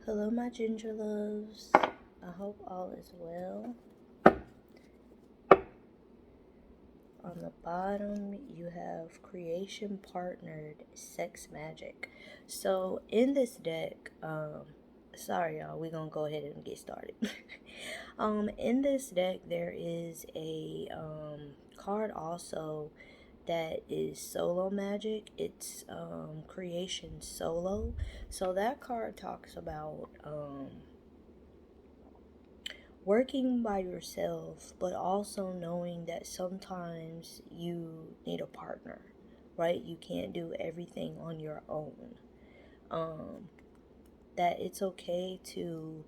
Hello, my ginger loves. I hope all is well. On the bottom, you have creation partnered sex magic. So in this deck, sorry y'all, we're gonna go ahead and get started. In this deck, there is a card also that is solo magic. It's creation solo. So that card talks about working by yourself, but also knowing that sometimes you need a partner, right? You can't do everything on your own. That it's okay to,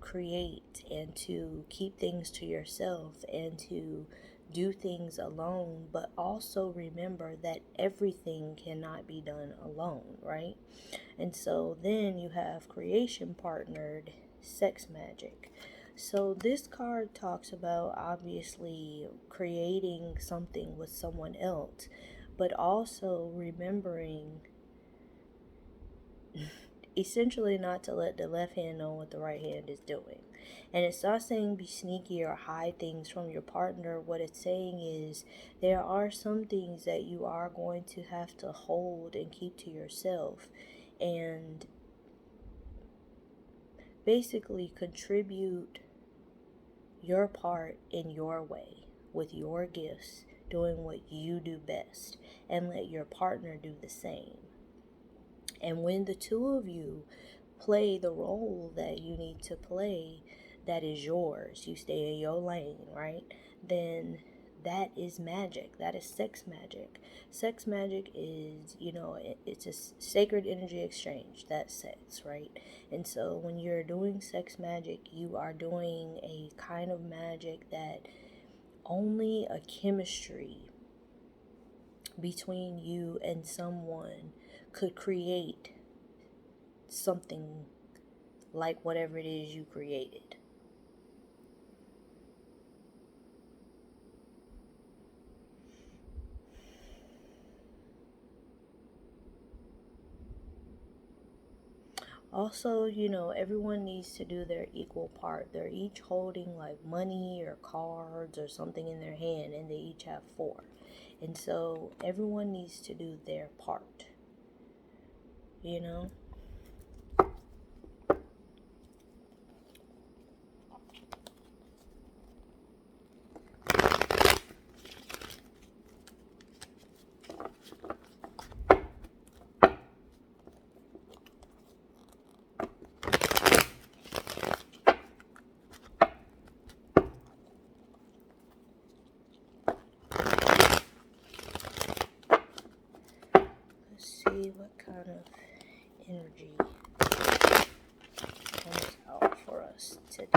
create and to keep things to yourself and to do things alone, but also remember that everything cannot be done alone, right? And so then you have creation partnered sex magic. So this card talks about obviously creating something with someone else, but also remembering essentially not to let the left hand know what the right hand is doing. And it's not saying be sneaky or hide things from your partner. What it's saying is there are some things that you are going to have to hold and keep to yourself and basically contribute your part in your way with your gifts, doing what you do best, and let your partner do the same. And when the two of you play the role that you need to play, that is yours, you stay in your lane, right? Then that is magic. That is sex magic. Sex magic is, it's a sacred energy exchange. That's sex, right? And so when you're doing sex magic, you are doing a kind of magic that only a chemistry between you and someone could create something like whatever it is you created. Also, everyone needs to do their equal part. They're each holding like money or cards or something in their hand, and they each have 4. And so everyone needs to do their part, you know? Let's see what kind of energy comes out for us today.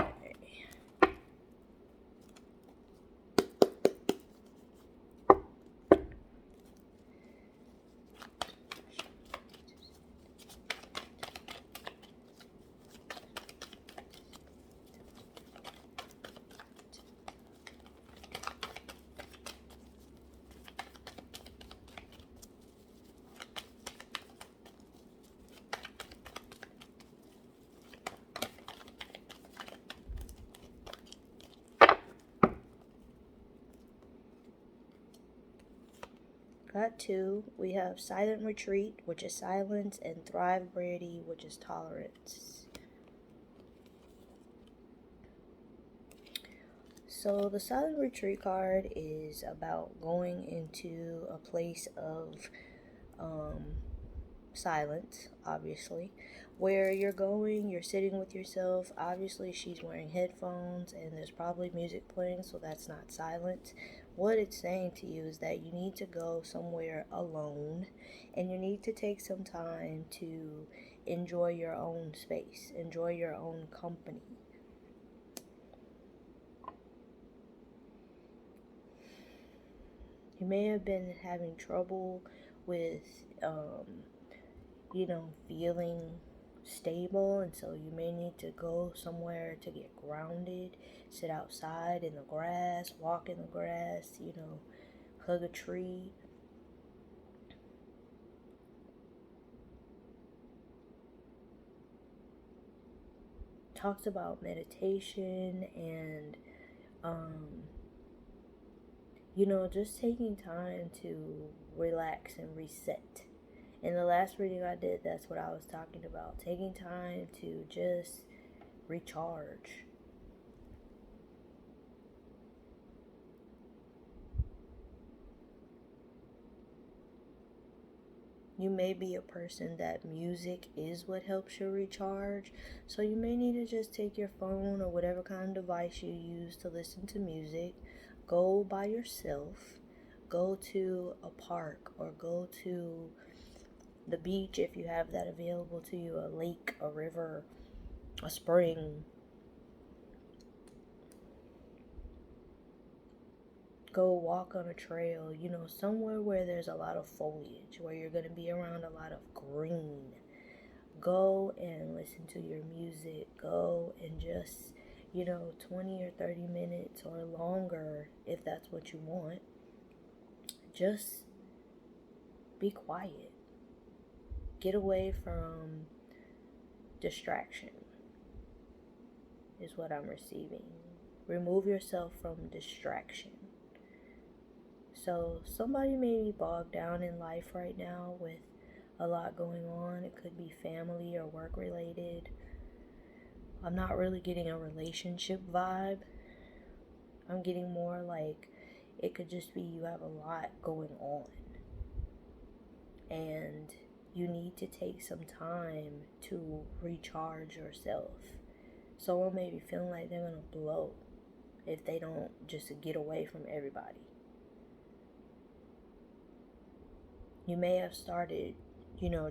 Got 2. We have Silent Retreat, which is silence, and Thrive Brady, which is tolerance. So the Silent Retreat card is about going into a place of silence, obviously. Where you're going, you're sitting with yourself. Obviously, she's wearing headphones and there's probably music playing, so that's not silence. What it's saying to you is that you need to go somewhere alone and you need to take some time to enjoy your own space, enjoy your own company. You may have been having trouble with, feeling stable, and so you may need to go somewhere to get grounded, sit outside in the grass, walk in the grass, hug a tree. talks about meditation and, just taking time to relax and reset. In the last reading I did, that's what I was talking about. Taking time to just recharge. You may be a person that music is what helps you recharge. So you may need to just take your phone or whatever kind of device you use to listen to music. Go by yourself. Go to a park or go to the beach if you have that available to you, a lake, a river, a spring. Go walk on a trail, somewhere where there's a lot of foliage, where you're going to be around a lot of green. Go and listen to your music. Go and just, 20 or 30 minutes or longer, if that's what you want, just be quiet. Get away from distraction, is what I'm receiving. Remove yourself from distraction. So somebody may be bogged down in life right now with a lot going on. It could be family or work related. I'm not really getting a relationship vibe. I'm getting more like it could just be you have a lot going on. And you need to take some time to recharge yourself. Someone may be feeling like they're going to blow if they don't just get away from everybody. You may have started,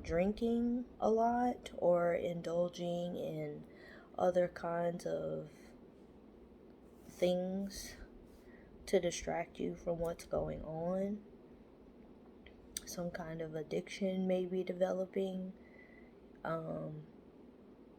drinking a lot or indulging in other kinds of things to distract you from what's going on. Some kind of addiction may be developing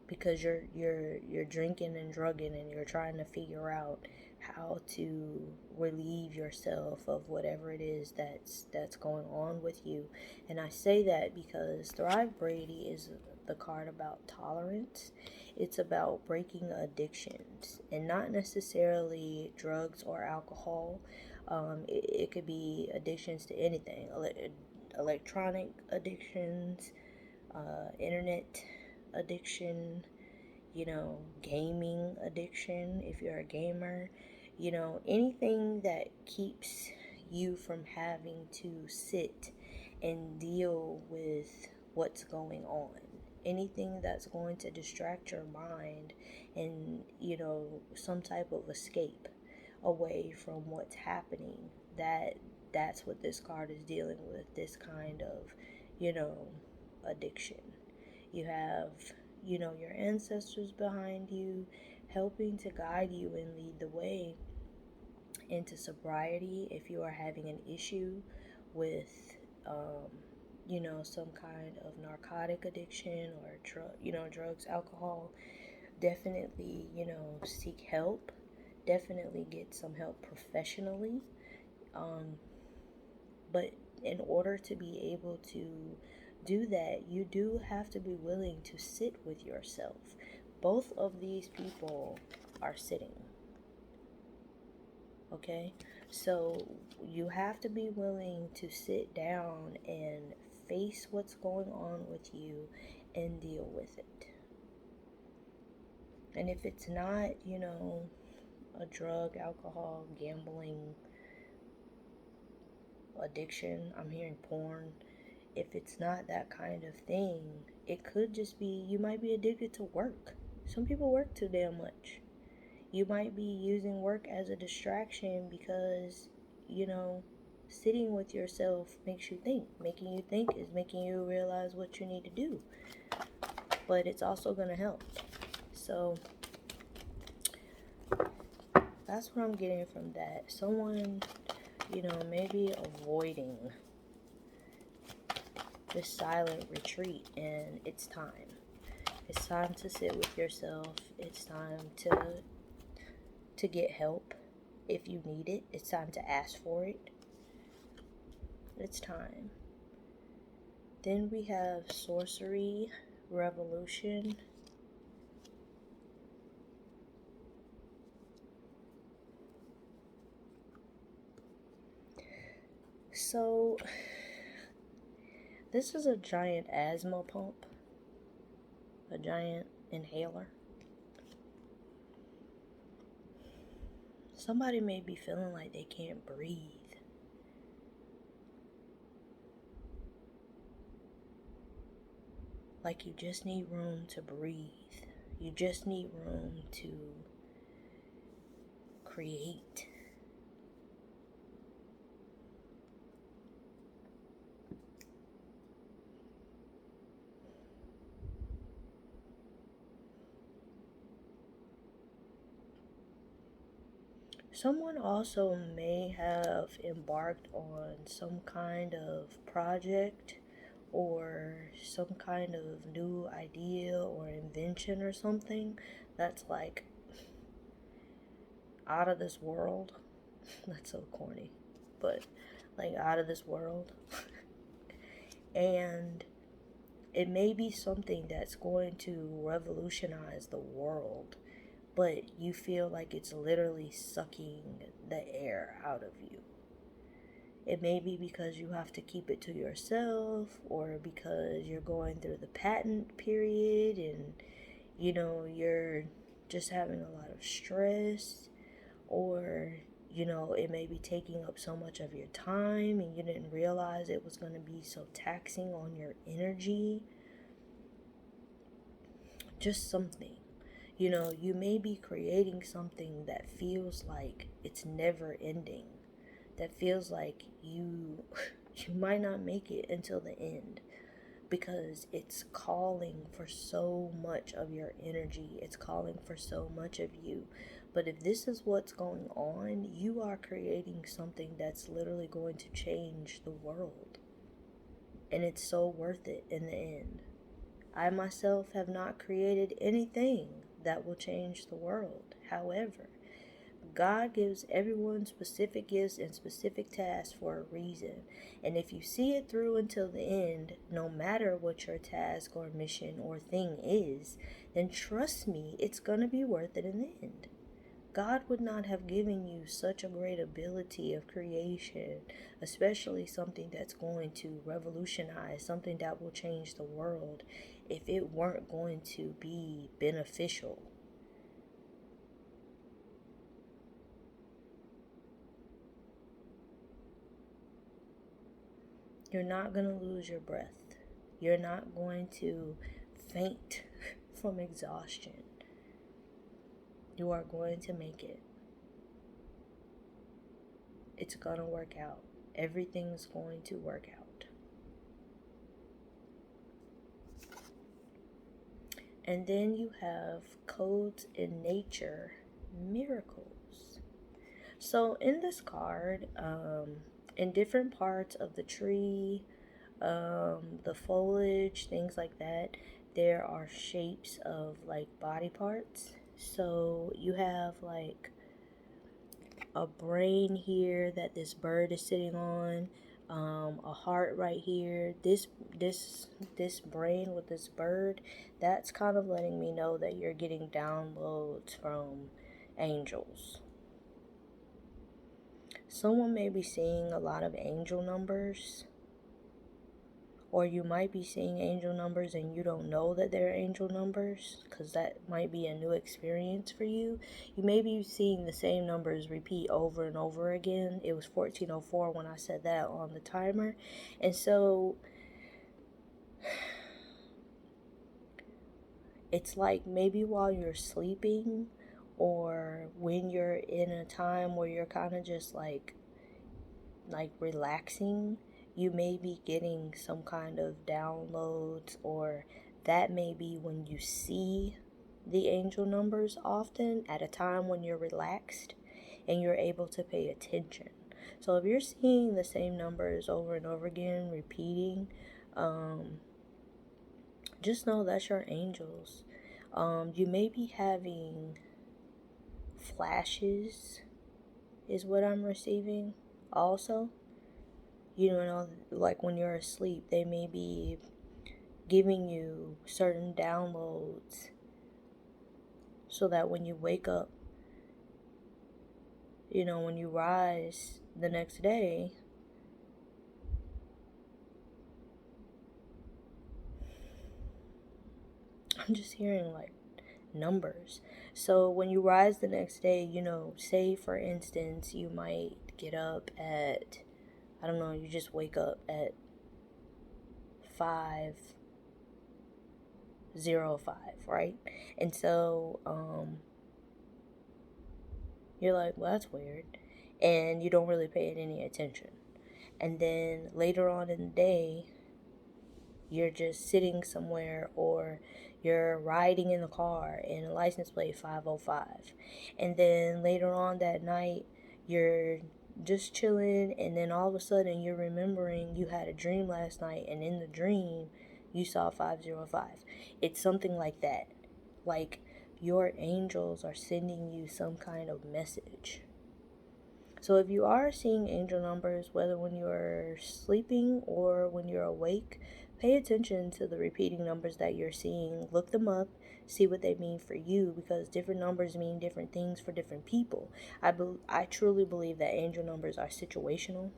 because you're drinking and drugging and you're trying to figure out how to relieve yourself of whatever it is that's going on with you. And I say that because Thrive Brady is the card about tolerance. It's about breaking addictions, and not necessarily drugs or alcohol. It could be addictions to anything, electronic addictions, internet addiction, gaming addiction if you're a gamer, anything that keeps you from having to sit and deal with what's going on. Anything that's going to distract your mind and, some type of escape away from what's happening. That's what this card is dealing with, this kind of, addiction. You have, your ancestors behind you, helping to guide you and lead the way into sobriety if you are having an issue with, some kind of narcotic addiction or drugs, alcohol. Definitely, seek help. Definitely get some help professionally. But in order to be able to do that, you do have to be willing to sit with yourself. Both of these people are sitting. Okay? So you have to be willing to sit down and face what's going on with you and deal with it. And if it's not, a drug, alcohol, gambling, addiction, I'm hearing porn. If it's not that kind of thing, it could just be you might be addicted to work. Some people work too damn much. You might be using work as a distraction because, sitting with yourself makes you think. Making you think is making you realize what you need to do. But it's also going to help. So that's what I'm getting from that. Someone, maybe avoiding this silent retreat, and it's time. It's time to sit with yourself. It's time to get help if you need it. It's time to ask for it. It's time. Then we have sorcery, revolution. So, this is a giant asthma pump, a giant inhaler. Somebody may be feeling like they can't breathe. Like you just need room to breathe. You just need room to create. Someone also may have embarked on some kind of project or some kind of new idea or invention or something that's like out of this world. That's so corny, but like out of this world. And it may be something that's going to revolutionize the world, but you feel like it's literally sucking the air out of you. It may be because you have to keep it to yourself, or because you're going through the patent period and, you're just having a lot of stress, or, it may be taking up so much of your time and you didn't realize it was going to be so taxing on your energy. Just something. You may be creating something that feels like it's never ending. That feels like you might not make it until the end, because it's calling for so much of your energy. It's calling for so much of you. But if this is what's going on, you are creating something that's literally going to change the world. And it's so worth it in the end. I myself have not created anything that will change the world. However, God gives everyone specific gifts and specific tasks for a reason. And if you see it through until the end, no matter what your task or mission or thing is, then trust me, it's going to be worth it in the end. God would not have given you such a great ability of creation, especially something that's going to revolutionize, something that will change the world, if it weren't going to be beneficial. You're not going to lose your breath. You're not going to faint from exhaustion. You are going to make it. It's going to work out. Everything's going to work out. And then you have codes in nature, miracles. So in this card, in different parts of the tree, the foliage, things like that, there are shapes of like body parts. So you have like a brain here that this bird is sitting on, a heart right here. This brain with this bird, that's kind of letting me know that you're getting downloads from angels. Someone may be seeing a lot of angel numbers, or you might be seeing angel numbers and you don't know that they're angel numbers, because that might be a new experience for you. You may be seeing the same numbers repeat over and over again. It was 1404 when I said that on the timer. And so it's like maybe while you're sleeping, or when you're in a time where you're kind of just like relaxing, you may be getting some kind of downloads, or that may be when you see the angel numbers often at a time when you're relaxed and you're able to pay attention. So if you're seeing the same numbers over and over again repeating, just know that's your angels. You may be having flashes, is what I'm receiving also. Like when you're asleep, they may be giving you certain downloads so that when you wake up, when you rise the next day, I'm just hearing like numbers. So when you rise the next day, say for instance, you might get up at, I don't know, you just wake up at 5:05, right? And so you're like, well, that's weird. And you don't really pay it any attention. And then later on in the day, you're just sitting somewhere, or you're riding in the car and a license plate 505. And then later on that night, you're just chilling, and then all of a sudden you're remembering you had a dream last night, and in the dream you saw 505. It's something like that. Like your angels are sending you some kind of message. So if you are seeing angel numbers, whether when you're sleeping or when you're awake, pay attention to the repeating numbers that you're seeing. Look them up, see what they mean for you, because different numbers mean different things for different people. I truly believe that angel numbers are situational,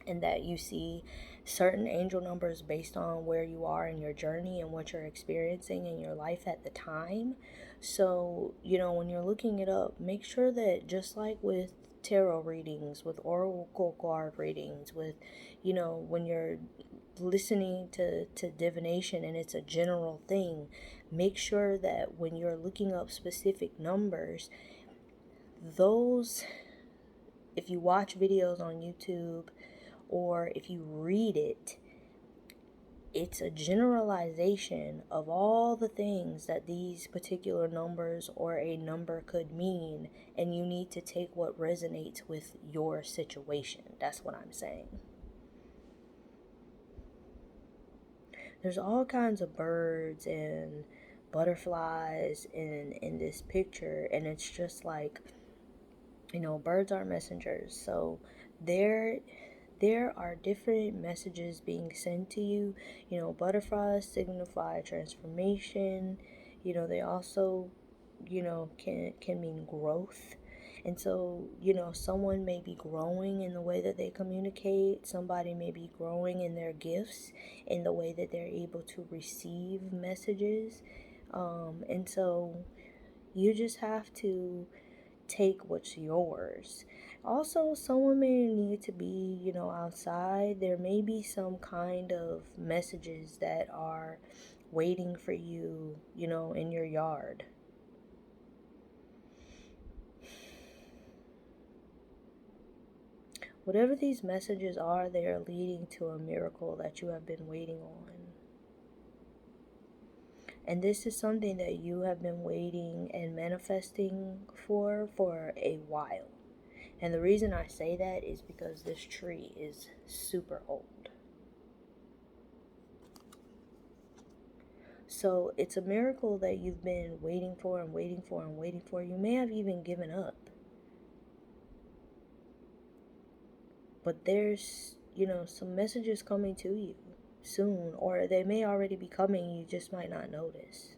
and that you see certain angel numbers based on where you are in your journey and what you're experiencing in your life at the time. So, when you're looking it up, make sure that just like with tarot readings, with oracle card readings, with, when you're listening to divination and it's a general thing, make sure that when you're looking up specific numbers, those, if you watch videos on YouTube, or if you read it, it's a generalization of all the things that these particular numbers or a number could mean, and you need to take what resonates with your situation. That's what I'm saying. There's all kinds of birds and butterflies in this picture, and it's just like, birds are messengers. So there are different messages being sent to you. Butterflies signify transformation. They also, can mean growth. And so, someone may be growing in the way that they communicate. Somebody may be growing in their gifts, in the way that they're able to receive messages. And so you just have to take what's yours. Also, someone may need to be, outside. There may be some kind of messages that are waiting for you, in your yard. Whatever these messages are, they are leading to a miracle that you have been waiting on. And this is something that you have been waiting and manifesting for a while. And the reason I say that is because this tree is super old. So it's a miracle that you've been waiting for and waiting for and waiting for. You may have even given up. But there's, some messages coming to you soon, or they may already be coming, you just might not notice.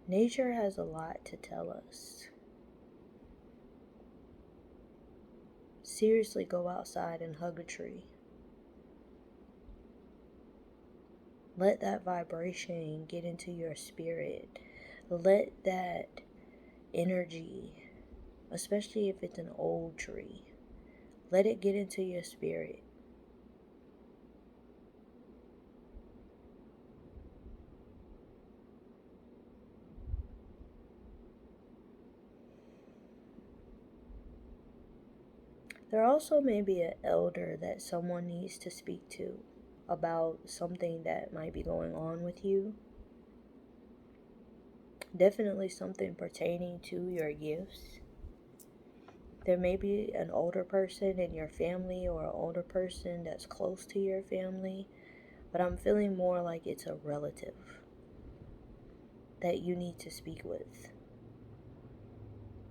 Nature has a lot to tell us. Seriously, go outside and hug a tree. Let that vibration get into your spirit. Let that energy, especially if it's an old tree, let it get into your spirit. There also may be an elder that someone needs to speak to about something that might be going on with you. Definitely something pertaining to your gifts. There may be an older person in your family, or an older person that's close to your family, but I'm feeling more like it's a relative that you need to speak with.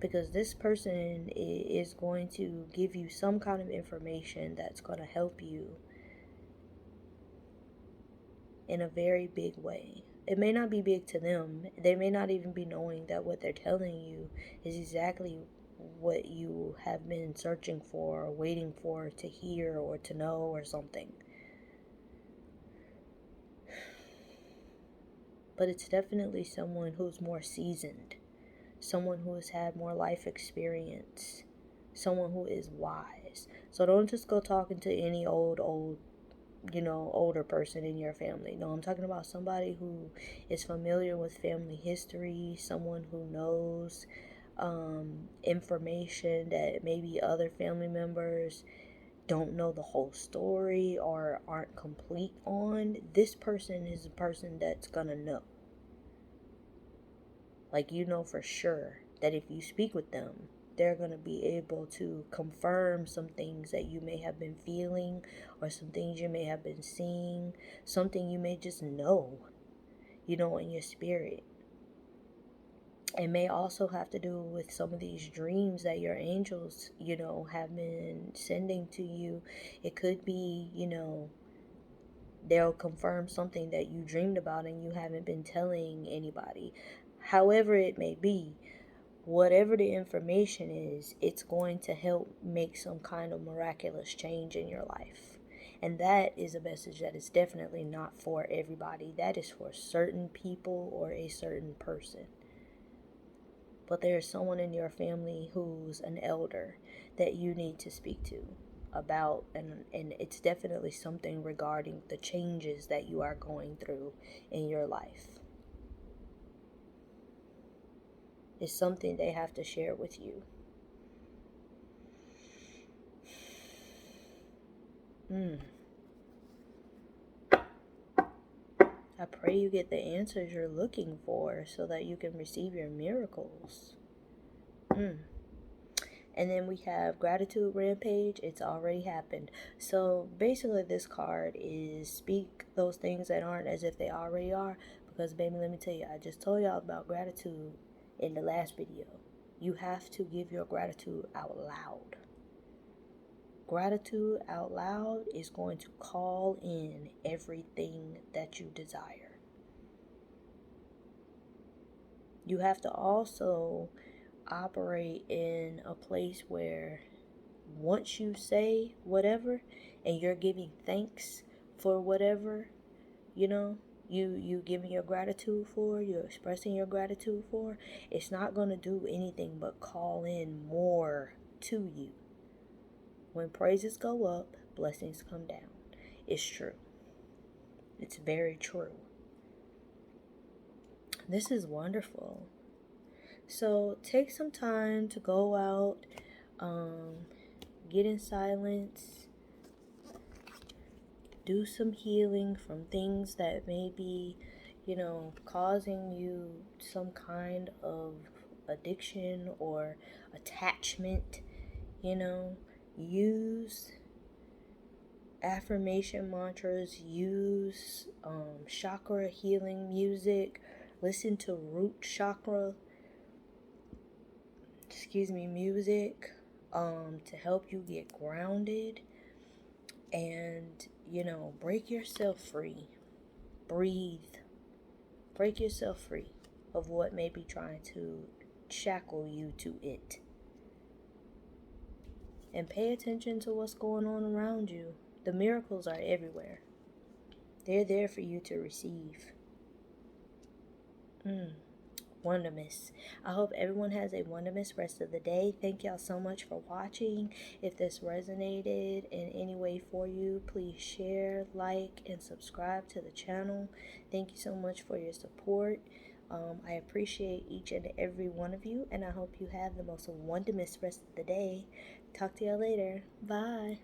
Because this person is going to give you some kind of information that's going to help you in a very big way. It may not be big to them. They may not even be knowing that what they're telling you is exactly what you have been searching for or waiting for to hear or to know or something. but it's definitely someone who's more seasoned, someone who has had more life experience, someone who is wise. So don't just go talking to any older person in your family. No, I'm talking about somebody who is familiar with family history, someone who knows information that maybe other family members don't know the whole story or aren't complete on. This person is a person that's gonna know. Like, you know for sure that if you speak with them, they're going to be able to confirm some things that you may have been feeling, or some things you may have been seeing, something you may just know, in your spirit. It may also have to do with some of these dreams that your angels, have been sending to you. It could be, they'll confirm something that you dreamed about and you haven't been telling anybody. However it may be, whatever the information is, it's going to help make some kind of miraculous change in your life. And that is a message that is definitely not for everybody. That is for certain people or a certain person. But there's someone in your family who's an elder that you need to speak to about, and it's definitely something regarding the changes that you are going through in your life. It's something they have to share with you. I pray you get the answers you're looking for so that you can receive your miracles. And then we have Gratitude Rampage. It's already happened. So basically this card is speak those things that aren't as if they already are. Because baby, let me tell you, I just told y'all about gratitude in the last video. You have to give your gratitude out loud. Gratitude out loud is going to call in everything that you desire. You have to also operate in a place where once you say whatever and you're giving thanks for whatever, you giving your gratitude for, you're expressing your gratitude for, it's not going to do anything but call in more to you. When praises go up, blessings come down. It's true. It's very true. This is wonderful. So take some time to go out, get in silence, do some healing from things that may be, causing you some kind of addiction or attachment. Use affirmation mantras, use chakra healing music, listen to root chakra music to help you get grounded, and break yourself free. Breathe. Break yourself free of what may be trying to shackle you to it, and pay attention to what's going on around you. The miracles are everywhere. They're there for you to receive. Wondermiss. I hope everyone has a wondermiss rest of the day. Thank y'all so much for watching. If this resonated in any way for you, please share, like, and subscribe to the channel. Thank you so much for your support. I appreciate each and every one of you, and I hope you have the most wondermiss rest of the day. Talk to y'all later. Bye.